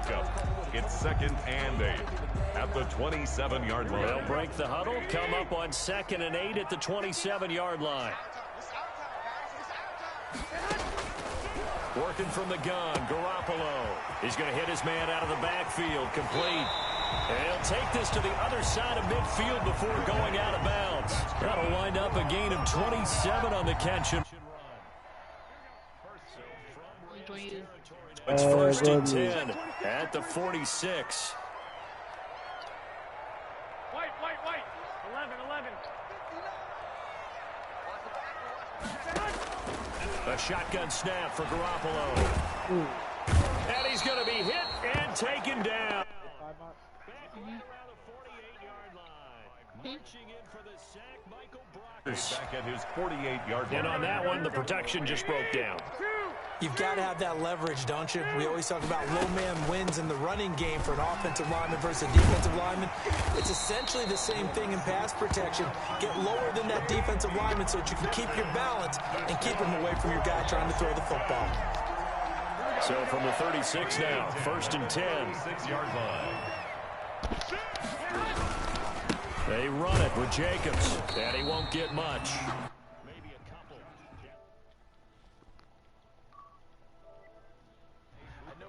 pickup. It's 2nd and 8 at the 27-yard line. They'll break the huddle, come up on 2nd and 8 at the 27-yard line. Working from the gun, Garoppolo. He's going to hit his man out of the backfield, complete. And he'll take this to the other side of midfield before going out of bounds. That'll wind up a gain of 27 on the catch. It's 1st and 10 at the 46. White. 11. A shotgun snap for Garoppolo. And he's going to be hit and taken down. Back at his 48-yard line. And on that one, the protection just broke down. You've got to have that leverage, don't you? We always talk about low man wins in the running game for an offensive lineman versus a defensive lineman. It's essentially the same thing in pass protection. Get lower than that defensive lineman so that you can keep your balance and keep him away from your guy trying to throw the football. So from the 36 now, 1st and 10. 6-yard line. They run it with Jacobs, and he won't get much.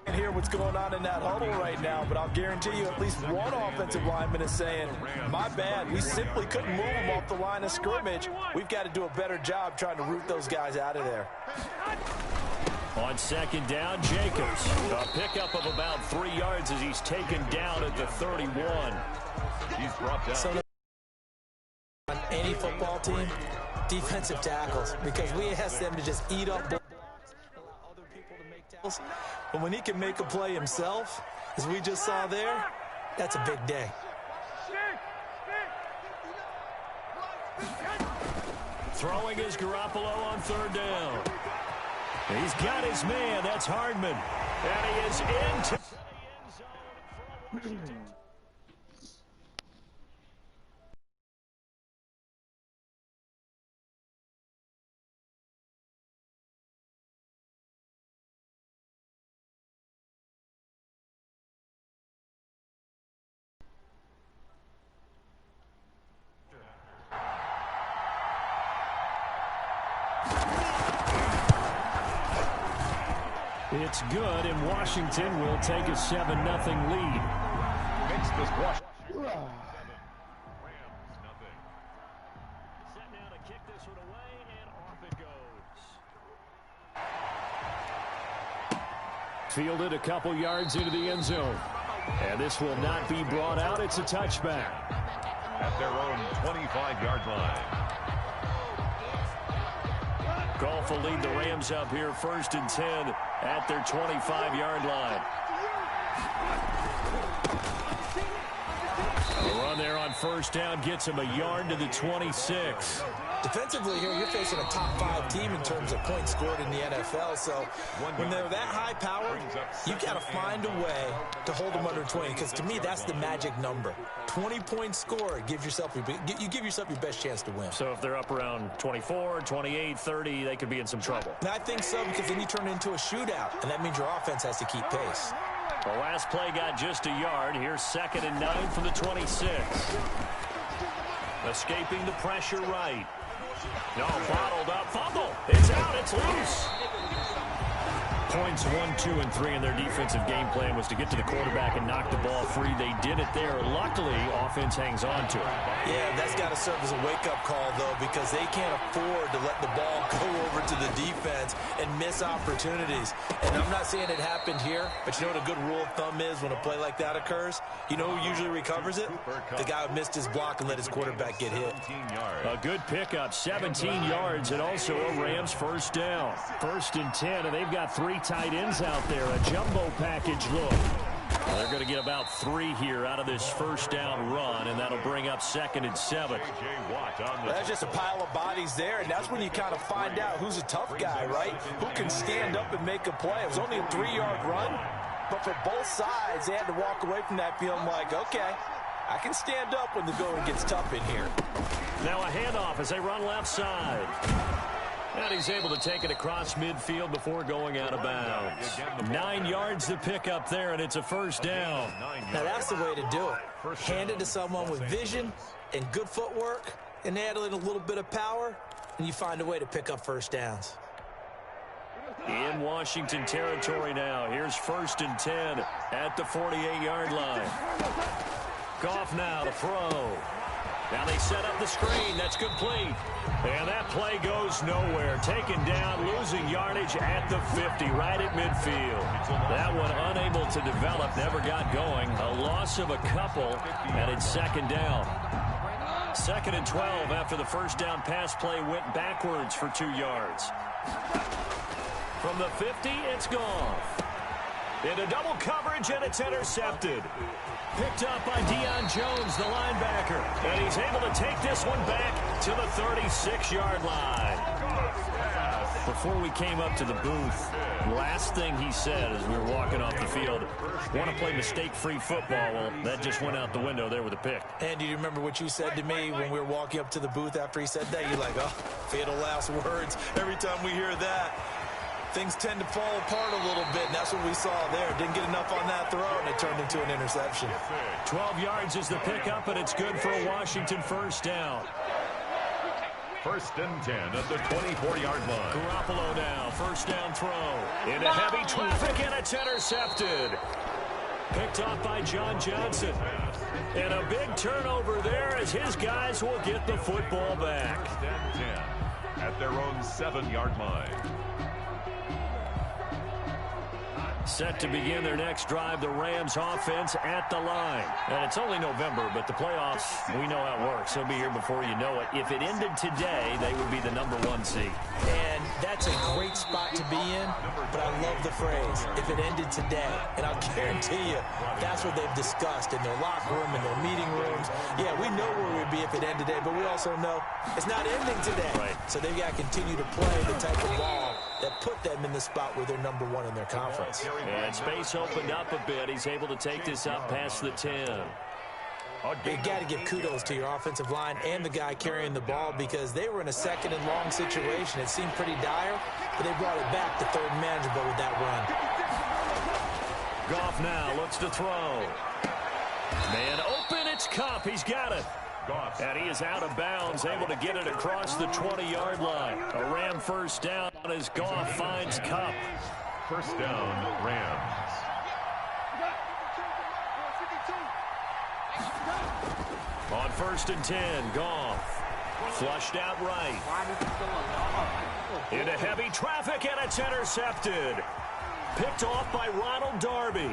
And hear what's going on in that huddle right now, but I'll guarantee you at least one offensive lineman is saying, my bad, we simply couldn't move them off the line of scrimmage. We've got to do a better job trying to root those guys out of there. On 2nd down, Jacobs. A pickup of about 3 yards as he's taken down at the 31. He's brought down. So on any football team, defensive tackles, because we ask them to just eat up blocks, allow other people to make tackles. But when he can make a play himself, as we just saw there, that's a big day. Throwing is Garoppolo on 3rd down. He's got his man. That's Hardman. And he is into the end zone. It's good, and Washington will take a 7-0 lead. Makes this rush. Set now to kick this one away, and off it goes. Fielded a couple yards into the end zone. And this will not be brought out. It's a touchback. At their own 25-yard line. Goff will lead the Rams up here 1st and 10 at their 25-yard line. A run there on 1st down gets him a yard to the 26. Defensively here, you're facing a top 5 team in terms of points scored in the NFL. So when they're that high powered, you got to find a way to hold them under 20. Because to me, that's the magic number. 20 points scored gives yourself you give yourself your best chance to win. So if they're up around 24, 28, 30, they could be in some trouble. And I think so, because then you turn it into a shootout, and that means your offense has to keep pace. The last play got just a yard. Here's 2nd and 9 from the 26. Escaping the pressure right. No, bottled up. Fumble. It's out. It's loose. Points 1, 2, and 3 in their defensive game plan was to get to the quarterback and knock the ball free. They did it there. Luckily, offense hangs on to it. Yeah, that's got to serve as a wake-up call, though, because they can't afford to let the ball go over to the defense and miss opportunities. And I'm not saying it happened here, but you know what a good rule of thumb is when a play like that occurs? You know who usually recovers it? The guy who missed his block and let his quarterback get hit. A good pickup, 17 yards, and also a Rams 1st down. 1st and 10, and they've got 3 tight ends out there. A jumbo package look. Well, they're going to get about 3 here out of this 1st down run, and that'll bring up 2nd and 7. That's just a pile of bodies there, and that's when you kind of find out who's a tough guy, right? Who can stand up and make a play. It was only a 3-yard run, but for both sides, they had to walk away from that feeling like, okay, I can stand up when the going gets tough in here. Now a handoff as they run left side. And he's able to take it across midfield before going out of bounds. 9 yards to pick up there, and it's a first down. Now, that's the way to do it. Hand it to someone with vision and good footwork, and add in a little bit of power, and you find a way to pick up first downs. In Washington territory now. Here's 1st and 10 at the 48-yard line. Goff now to throw. Now they set up the screen. That's complete. And that play goes nowhere. Taken down, losing yardage at the 50, right at midfield. That one unable to develop, never got going. A loss of a couple, and it's 2nd down. 2nd and 12 after the first down pass play went backwards for 2 yards. From the 50, it's Goff. Into double coverage, and it's intercepted. Picked up by Deion Jones, the linebacker. And he's able to take this one back to the 36-yard line. Before we came up to the booth, last thing he said as we were walking off the field, want to play mistake-free football. Well, that just went out the window there with a pick. And do you remember what you said to me when we were walking up to the booth after he said that? You're like, oh, fatal last words. Every time we hear that, things tend to fall apart a little bit, and that's what we saw there. Didn't get enough on that throw, and it turned into an interception. 12 yards is the pickup, and it's good for a Washington first down. 1st and 10 at the 24-yard line. Garoppolo now, first down throw. Into heavy traffic, and it's intercepted. Picked off by John Johnson. And a big turnover there as his guys will get the football back. 1st and 10 at their own 7-yard line. Set to begin their next drive, the Rams offense at the line. And it's only November, but the playoffs, we know how it works. They'll be here before you know it. If it ended today, they would be the #1 seed. And that's a great spot to be in, but I love the phrase, if it ended today. And I'll guarantee you, that's what they've discussed in their locker room, in their meeting rooms. Yeah, we know where we'd be if it ended today, but we also know it's not ending today. Right. So they've got to continue to play the type of ball that put them in the spot where they're #1 in their conference. And space opened up a bit. He's able to take this up past the 10. You got to give kudos to your offensive line and the guy carrying the ball because they were in a 2nd and long situation. It seemed pretty dire, but they brought it back to 3rd and manageable with that run. Goff now looks to throw. Man open, it's Kupp. He's got it. And he is out of bounds, able to get it across the 20-yard line. A Ram first down as Goff finds Kupp. 1st down, Rams. On 1st and 10, Goff. Flushed out right. Into heavy traffic, and it's intercepted. Picked off by Ronald Darby.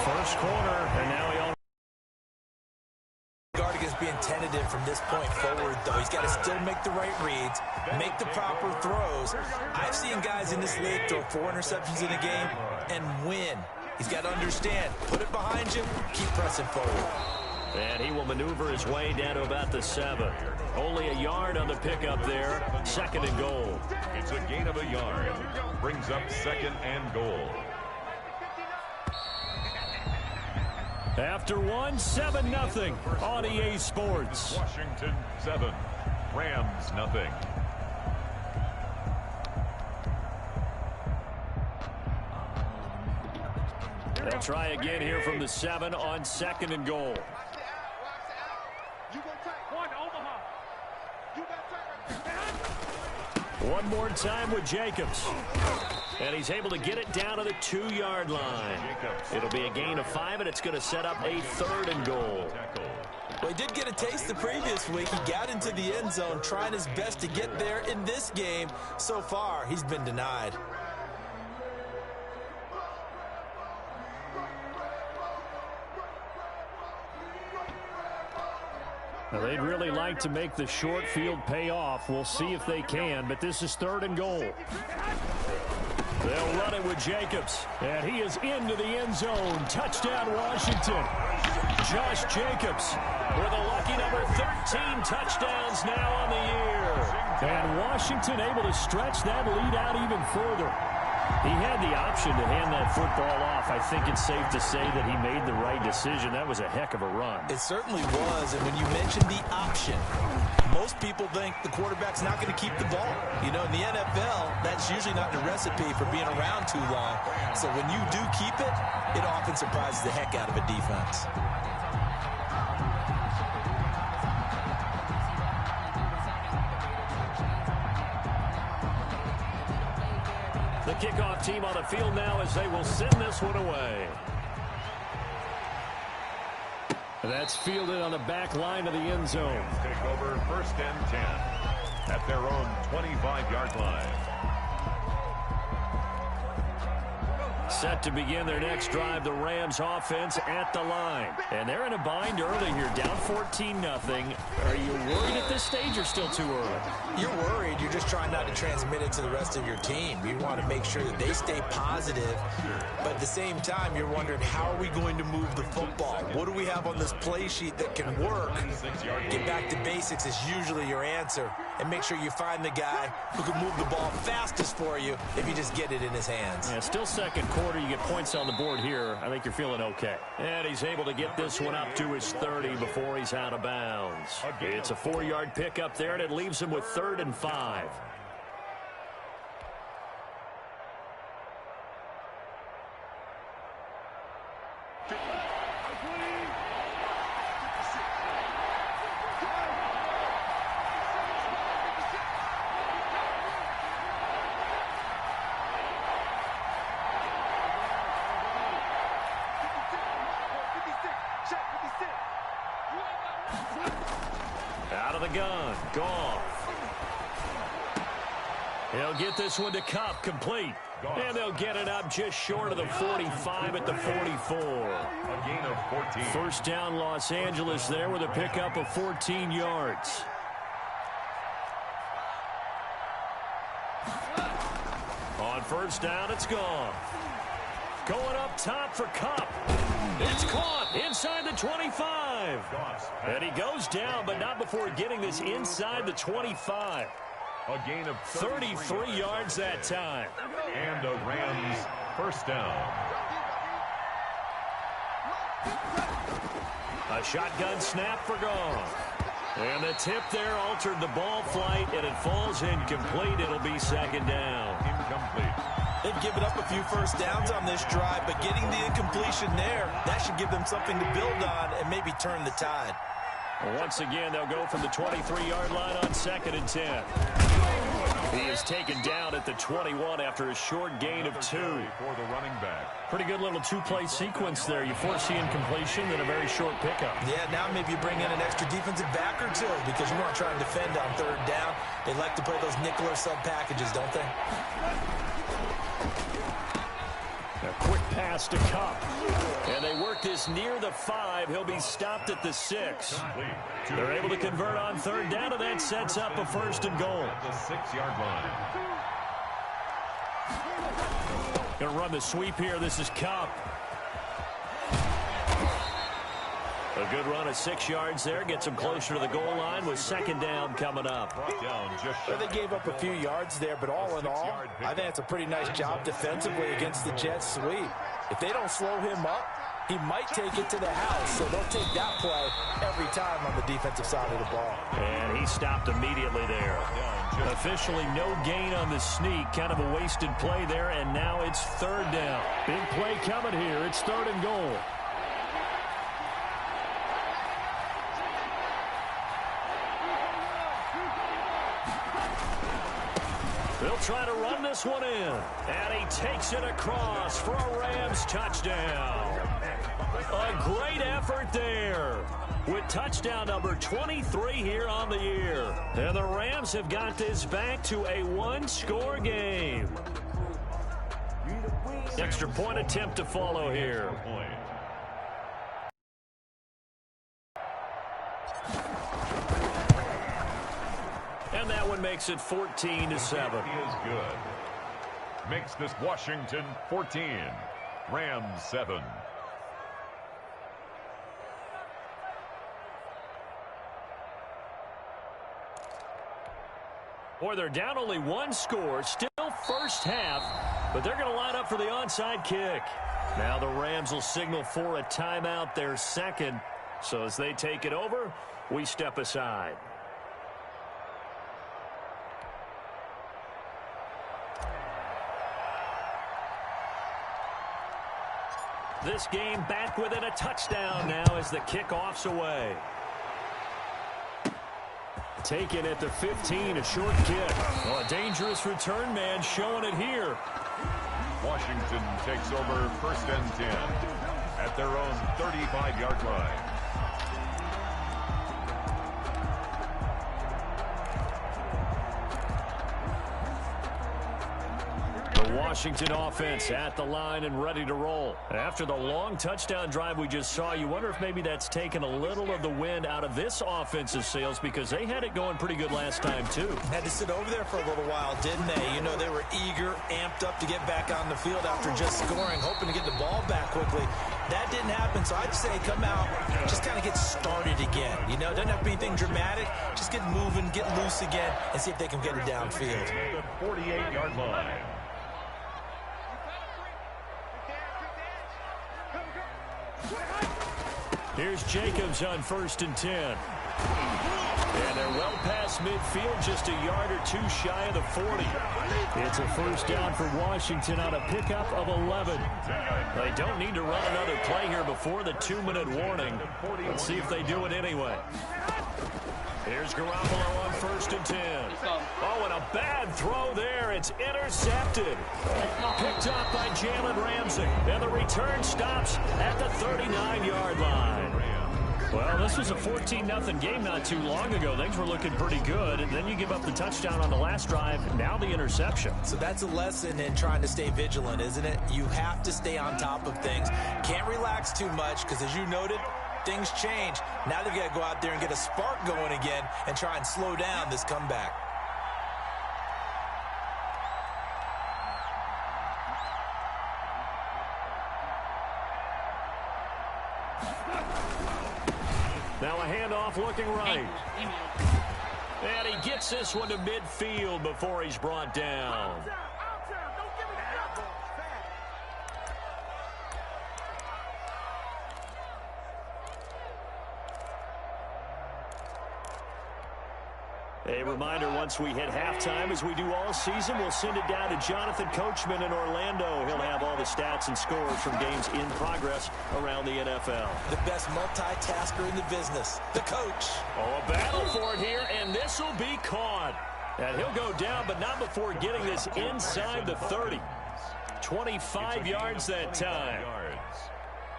First corner, and now he on. Guardigan's being tentative from this point forward, though. He's got to still make the right reads, make the proper throws. I've seen guys in this league throw 4 interceptions in a game and win. He's got to understand, put it behind you, keep pressing forward. And he will maneuver his way down to about the 7. Only a yard on the pickup there. 2nd and goal. It's a gain of a yard. Brings up 2nd and goal. After 7-0 on EA Sports. Washington 7, Rams 0. They'll try again here from the 7 on 2nd and goal. One more time with Jacobs. And he's able to get it down to the 2-yard line. It'll be a gain of 5, and it's going to set up a 3rd and goal. Well, he did get a taste the previous week. He got into the end zone, trying his best to get there in this game. So far, he's been denied. Now, they'd really like to make the short field pay off. We'll see if they can, but this is 3rd and goal. They'll run it with Jacobs, and he is into the end zone. Touchdown, Washington. Josh Jacobs with a lucky number 13 touchdowns now on the year. And Washington able to stretch that lead out even further. He had the option to hand that football off. I think it's safe to say that he made the right decision. That was a heck of a run. It certainly was, and when you mention the option, most people think the quarterback's not going to keep the ball. You know, in the NFL, that's usually not the recipe for being around too long. So when you do keep it, it often surprises the heck out of a defense. The kickoff team on the field now as they will send this one away. That's fielded on the back line of the end zone. Take over 1st and 10 at their own 25-yard line. Set to begin their next drive, the Rams offense at the line. And they're in a bind early here, down 14-0. Are you worried at this stage or still too early? You're worried. You're just trying not to transmit it to the rest of your team. You want to make sure that they stay positive. But at the same time, you're wondering, how are we going to move the football? What do we have on this play sheet that can work? Get back to basics is usually your answer. And make sure you find the guy who can move the ball fastest for you if you just get it in his hands. Yeah, still second quarter. You get points on the board here. I think you're feeling okay. And he's able to get this one up to his 30 before he's out of bounds. It's a 4-yard pickup there, and it leaves him with 3rd and 5. Out of the gun, Goff. He'll get this one to Kupp, complete. And they'll get it up just short of the 45 at the 44. A gain of 14. First down, Los Angeles there with a pickup of 14 yards. On first down, it's Goff. Going up top for Kupp. It's caught inside the 25. And he goes down, but not before getting this inside the 25. A gain of 33 yards that time. And a Rams first down. A shotgun snap for Goff. And the tip there altered the ball flight, and it falls incomplete. It'll be second down. Incomplete. They've given up a few first downs on this drive, but getting the incompletion there, that should give them something to build on and maybe turn the tide. Once again, they'll go from the 23-yard line on 2nd and 10. He is taken down at the 21 after a short gain of 2. For the running back. Pretty good little two-play sequence there. You force the incompletion, then a very short pickup. Yeah, now maybe you bring in an extra defensive back or two because you want to try and defend on 3rd down. They like to play those nickel or sub packages, don't they? A quick pass to Kupp. And they work this near the 5. He'll be stopped at the 6. They're able to convert on 3rd down, and that sets up a 1st and goal. At the 6-yard line. Going to run the sweep here. This is Kupp. A good run of 6 yards there. Gets him closer to the goal line with 2nd down coming up. Well, they gave up a few yards there, but all in all, I think it's a pretty nice job defensively against the Jets sweep. If they don't slow him up, he might take it to the house, so they'll take that play every time on the defensive side of the ball. And he stopped immediately there. Officially no gain on the sneak. Kind of a wasted play there, and now it's 3rd down. Big play coming here. It's 3rd and goal. They'll try to run this one in. And he takes it across for a Rams touchdown. A great effort there with touchdown number 23 here on the year. And the Rams have got this back to a 1-score game. Extra point attempt to follow here. And that one makes it 14-7. He is good. Makes this Washington 14. Rams 7. Boy, they're down only 1 score. Still first half. But they're going to line up for the onside kick. Now the Rams will signal for a timeout, their second. So as they take it over, we step aside. This game back within a touchdown now as the kickoff's away. Taken at the 15, a short kick. Oh, a dangerous return man showing it here. Washington takes over 1st and 10 at their own 35-yard line. Washington offense at the line and ready to roll. After the long touchdown drive we just saw, you wonder if maybe that's taken a little of the wind out of this offense's sails because they had it going pretty good last time too. Had to sit over there for a little while, didn't they? You know, they were eager, amped up to get back on the field after just scoring, hoping to get the ball back quickly. That didn't happen, so I'd say come out, just kind of get started again. You know, doesn't have to be anything dramatic. Just get moving, get loose again, and see if they can get it downfield. The 48-yard line. Here's Jacobs on 1st and 10. And they're well past midfield, just a yard or two shy of the 40. It's a first down for Washington on a pickup of 11. They don't need to run another play here before the 2-minute warning. Let's see if they do it anyway. Here's Garoppolo on 1st and 10. Oh, and a bad throw there. It's intercepted. Picked up by Jalen Ramsey. And the return stops at the 39-yard line. Well, this was a 14-0 game not too long ago. Things were looking pretty good. And then you give up the touchdown on the last drive. Now the interception. So that's a lesson in trying to stay vigilant, isn't it? You have to stay on top of things. Can't relax too much because, as you noted, things change. Now they've got to go out there and get a spark going again and try and slow down this comeback. Now a handoff looking right. And he gets this one to midfield before he's brought down. A reminder, once we hit halftime, as we do all season, we'll send it down to Jonathan Coachman in Orlando. He'll have all the stats and scores from games in progress around the NFL. The best multitasker in the business, the coach. Oh, a battle for it here, and this will be caught. And he'll go down, but not before getting this inside the 30. 25 yards that time.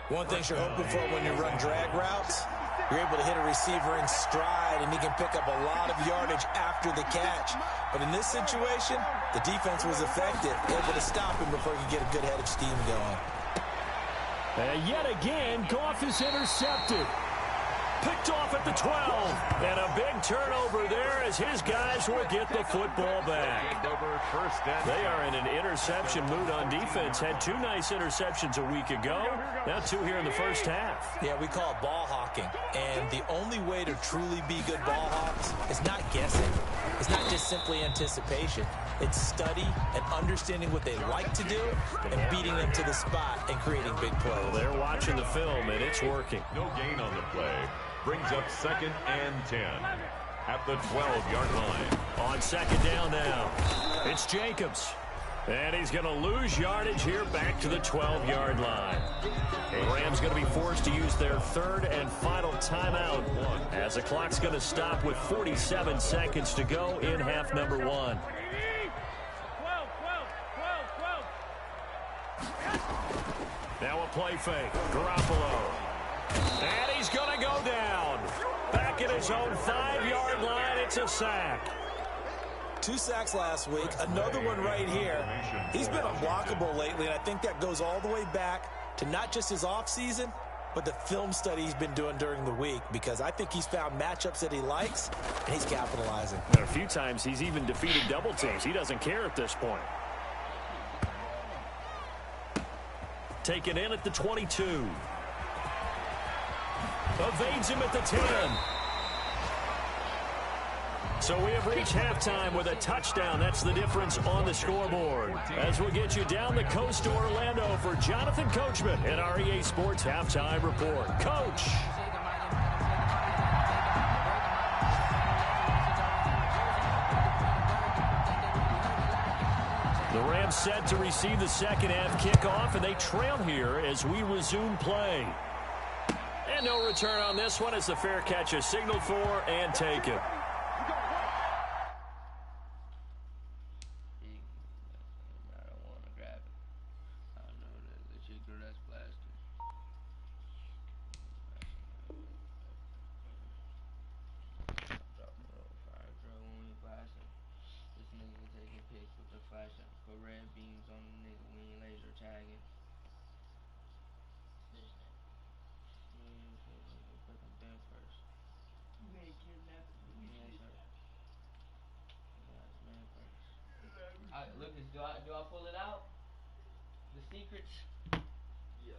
One thing you're hoping for when you run drag routes, you're able to hit a receiver in stride, and he can pick up a lot of yardage after the catch. But in this situation, the defense was effective, able to stop him before he could get a good head of steam going. And yet again, Goff is intercepted. Picked off at the 12. And a big turnover there as his guys will get the football back. They are in an interception mood on defense. Had 2 nice interceptions a week ago. Now 2 here in the first half. Yeah, we call it ball hawking. And the only way to truly be good ball hawks is not guessing. It's not just simply anticipation. It's study and understanding what they like to do and beating them to the spot and creating big plays. Well, they're watching the film, and it's working. No gain on the play. Brings up 2nd and 10 at the 12-yard line. On 2nd down now, it's Jacobs. And he's going to lose yardage here back to the 12-yard line. The Rams going to be forced to use their 3rd and final timeout as the clock's going to stop with 47 seconds to go in half number 1. Now a play fake. Garoppolo. And he's going to go down. Back at his own 5-yard line, it's a sack. 2 sacks last week, another one right here. He's been unblockable lately, and I think that goes all the way back to not just his offseason, but the film study he's been doing during the week, because I think he's found matchups that he likes, and he's capitalizing. And a few times he's even defeated double teams. He doesn't care at this point. Taken in at the 22. Evades him at the 10. So we have reached halftime with a touchdown. That's the difference on the scoreboard. As we get you down the coast to Orlando for Jonathan Coachman and our EA Sports Halftime Report. Coach. The Rams set to receive the second half kickoff, and they trail here as we resume play. And no return on this one as the fair catch is signaled for and taken. Lucas, do I pull it out? The secrets? Yeah.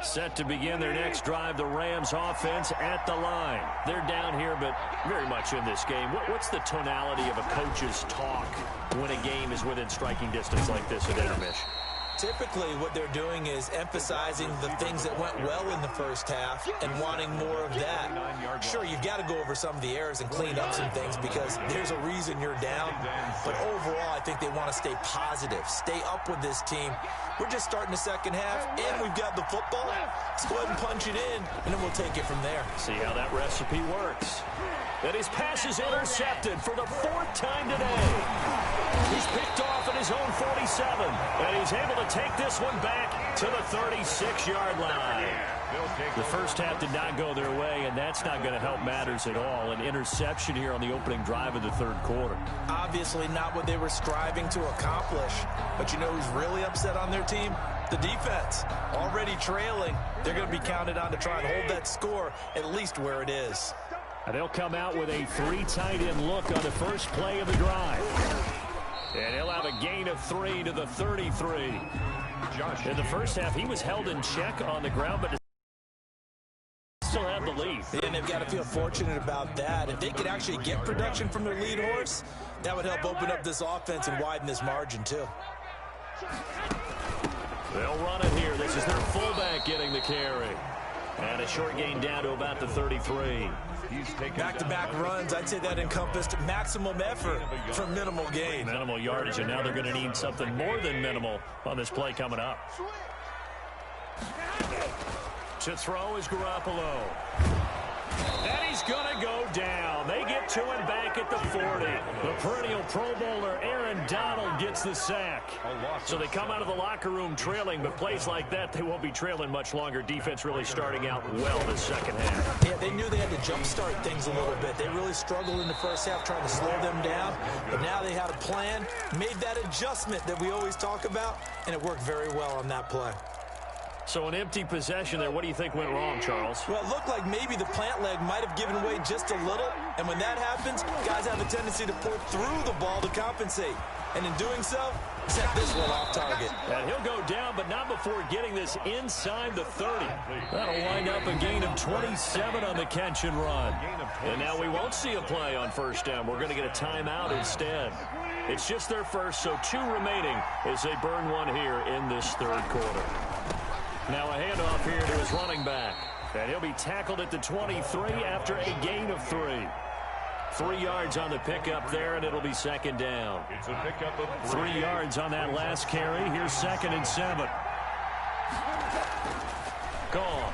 Set to begin their next drive, the Rams offense at the line. They're down here, but very much in this game. What's the tonality of a coach's talk when a game is within striking distance like this at intermission? Typically, what they're doing is emphasizing the things that went well in the first half and wanting more of that. Sure, you've got to go over some of the errors and clean up some things because there's a reason you're down. But overall, I think they want to stay positive, stay up with this team. We're just starting the second half, and we've got the football. Let's go ahead and punch it in, and then we'll take it from there. See how that recipe works. And his pass is intercepted for the fourth time today. He's picked off at his own 47, and he's able to take this one back to the 36-yard line. The first half did not go their way, and that's not going to help matters at all. An interception here on the opening drive of the third quarter. Obviously not what they were striving to accomplish. But you know who's really upset on their team? The defense. Already trailing. They're going to be counted on to try and hold that score at least where it is. And they'll come out with a three tight end look on the first play of the drive. And he'll have a gain of 3 to the 33. In the first half, he was held in check on the ground, but still had the lead. And they've got to feel fortunate about that. If they could actually get production from their lead horse, that would help open up this offense and widen this margin, too. They'll run it here. This is their fullback getting the carry. And a short gain down to about the 33. Back-to-back runs, I'd say that encompassed maximum effort for minimal gain. Minimal yardage, and now they're going to need something more than minimal on this play coming up. To throw is Garoppolo. And he's going to go down. They get to him back at the 40. The perennial Pro Bowler Aaron Donald gets the sack. So they come out of the locker room trailing, but plays like that, they won't be trailing much longer. Defense really starting out well this second half. Yeah, they knew they had to jumpstart things a little bit. They really struggled in the first half trying to slow them down, but now they had a plan, made that adjustment that we always talk about, and it worked very well on that play. So an empty possession there. What do you think went wrong, Charles? Well, it looked like maybe the plant leg might have given way just a little. And when that happens, guys have a tendency to pull through the ball to compensate. And in doing so, set this one off target. And he'll go down, but not before getting this inside the 30. That'll wind up a gain of 27 on the catch and run. And now we won't see a play on first down. We're going to get a timeout instead. It's just their first, so 2 remaining as they burn one here in this third quarter. Now a handoff here to his running back. And he'll be tackled at the 23 after a gain of 3. 3 yards on the pickup there, and it'll be second down. It's a pickup of 3 yards on that last carry. Here's 2nd and 7. Gone.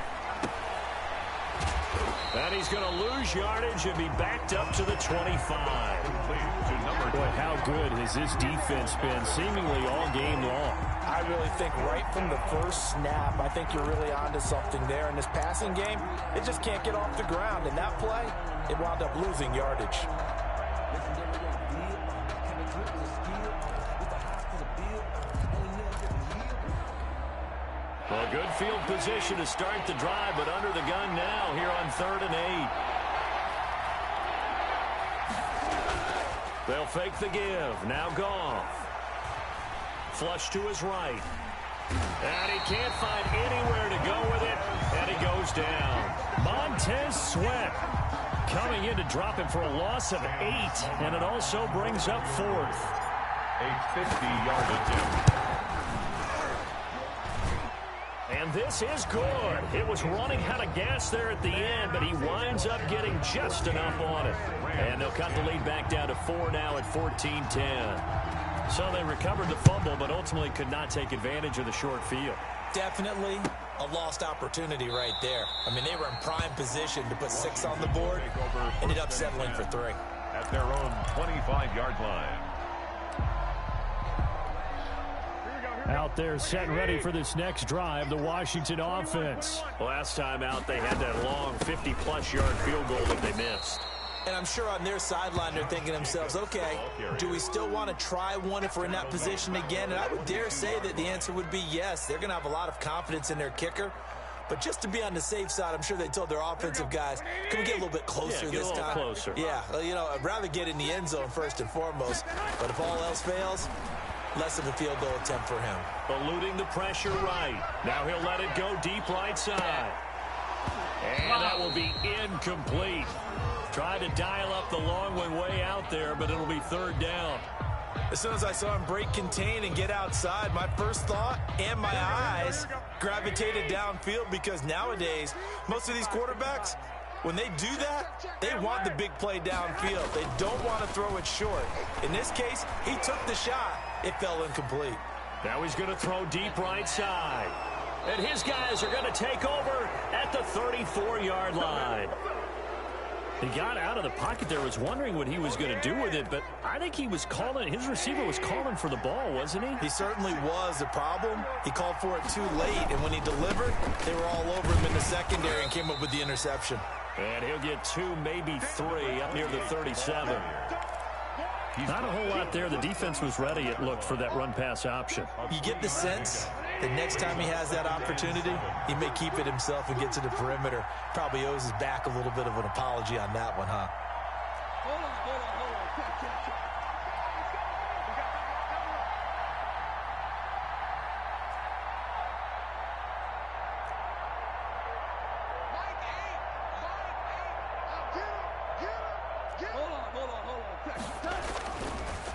And he's going to lose yardage and be backed up to the 25. Boy, how good has this defense been seemingly all game long? I really think right from the first snap, I think you're really onto something there. In this passing game, it just can't get off the ground. And that play, it wound up losing yardage. Well, good field position to start the drive, but under the gun now here on 3rd and 8. They'll fake the give. Now Goff. Flush to his right. And he can't find anywhere to go with it, and he goes down. Montez Sweat coming in to drop him for a loss of 8, and it also brings up 4th. A 50-yard attempt. And this is good. It was running out of gas there at the end, but he winds up getting just enough on it. And they'll cut the lead back down to 4 now at 14-10. So they recovered the fumble, but ultimately could not take advantage of the short field. Definitely a lost opportunity right there. I mean, they were in prime position to put 6 on the board. Ended up settling for 3. At their own 25-yard line. Out there set and ready for this next drive, the Washington offense. Last time out, they had that long 50-plus yard field goal that they missed. And I'm sure on their sideline they're thinking to themselves, okay, do we still want to try one if we're in that position again? And I would dare say that the answer would be yes. They're going to have a lot of confidence in their kicker. But just to be on the safe side, I'm sure they told their offensive guys, can we get a little bit closer this time? Closer. Yeah, well, you know, I'd rather get in the end zone first and foremost. But if all else fails, less of a field goal attempt for him. Eluding the pressure right. Now he'll let it go deep right side. And that will be incomplete. Tried to dial up the long one way out there, but it'll be 3rd down. As soon as I saw him break contain and get outside, my first thought and my eyes gravitated downfield, because nowadays, most of these quarterbacks, when they do that, they want the big play downfield. They don't want to throw it short. In this case, he took the shot. It fell incomplete. Now he's going to throw deep right side. And his guys are going to take over at the 34-yard line. He got out of the pocket there, was wondering what he was going to do with it, but I think he was calling, his receiver was calling for the ball, wasn't he? He certainly was. The problem, he called for it too late, and when he delivered, they were all over him in the secondary and came up with the interception. And he'll get 2, maybe 3 up near the 37. Not a whole lot there. The defense was ready, it looked, for that run-pass option. You get the sense that next time he has that opportunity, he may keep it himself and get to the perimeter. Probably owes his back a little bit of an apology on that one, huh?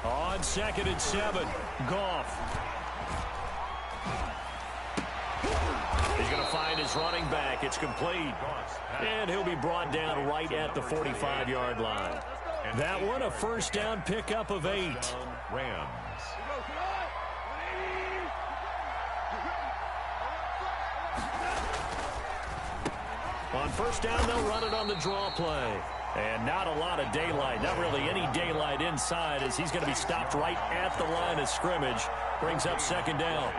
On 2nd and 7, Goff. He's going to find his running back. It's complete. And he'll be brought down right at the 45-yard line. That one, a 1st down pickup of 8. Rams. On 1st down, they'll run it on the draw play. And not a lot of daylight, not really any daylight inside, as he's going to be stopped right at the line of scrimmage. Brings up 2nd down.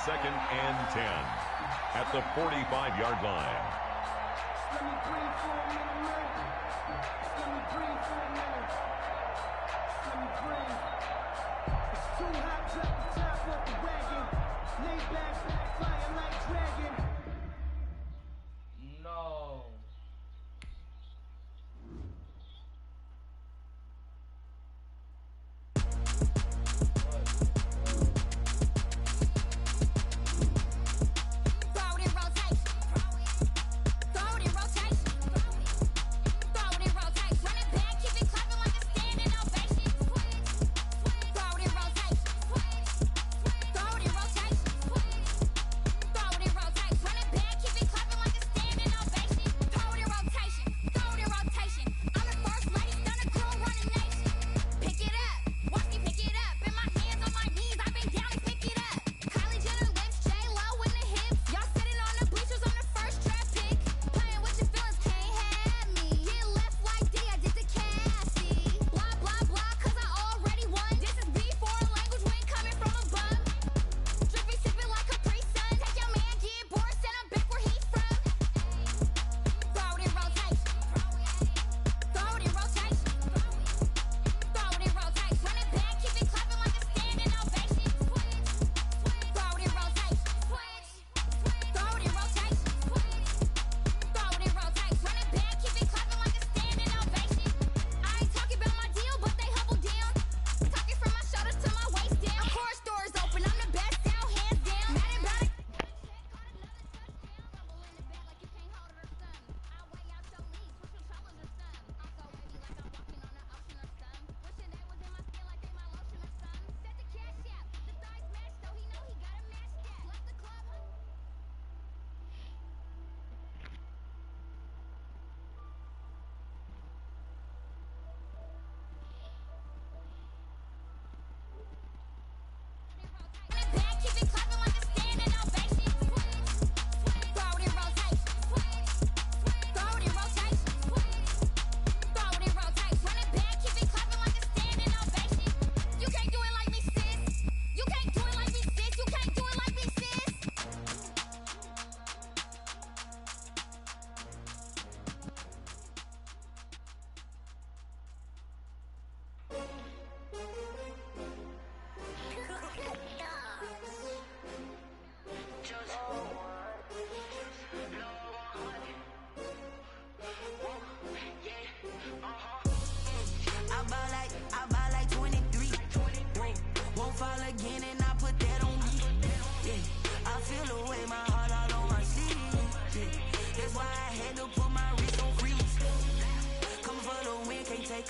2nd and 10 at the 45-yard line. No.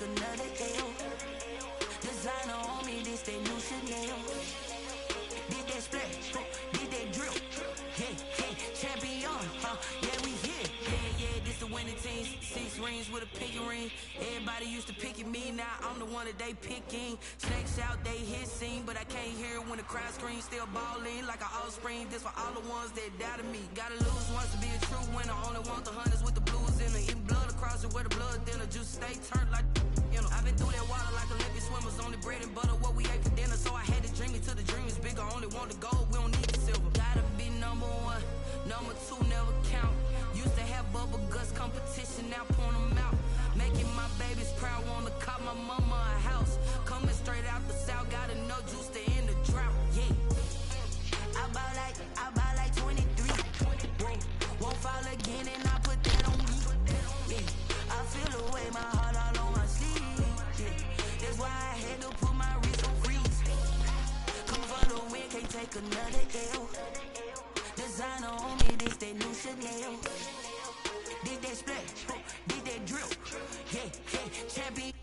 another L. Designer on me, this that new Chanel. Did that splash, did that drill. Yeah, champion, yeah, we here. Yeah, this the winning team. 6 rings with a pinky ring. Everybody used to pick at me, now I'm the one that they picking. Snakes out, they hit scene, but I can't hear it when the crowd screams. Still balling like an offspring. This for all the ones that doubted me. Gotta lose once to be a true winner. Only want the hunters with the blues in it. Even blood across it where the blood thinner. Juice stay turned like, you know. I've been through that water like Olympic swimmers. Only bread and butter, what we ate for dinner. So I had to dream it till the dream is bigger. Only want the gold, we don't need the silver. Gotta be number 1, number 2 never count. Used to have bubble guts competition, now point them out. Making my babies proud, wanna cop my mama a house. Coming straight out the south, gotta know juice to end the drought. Yeah, I buy like 23. Won't fall again, and I put that on me. Yeah, I feel the way, my heart all on my sleeve. Yeah, that's why I had to put my wrist on freeze. Come for the win, can't take another L. Designer on me, this that new Chanel. Did that splash, did that drill. Yeah, champion.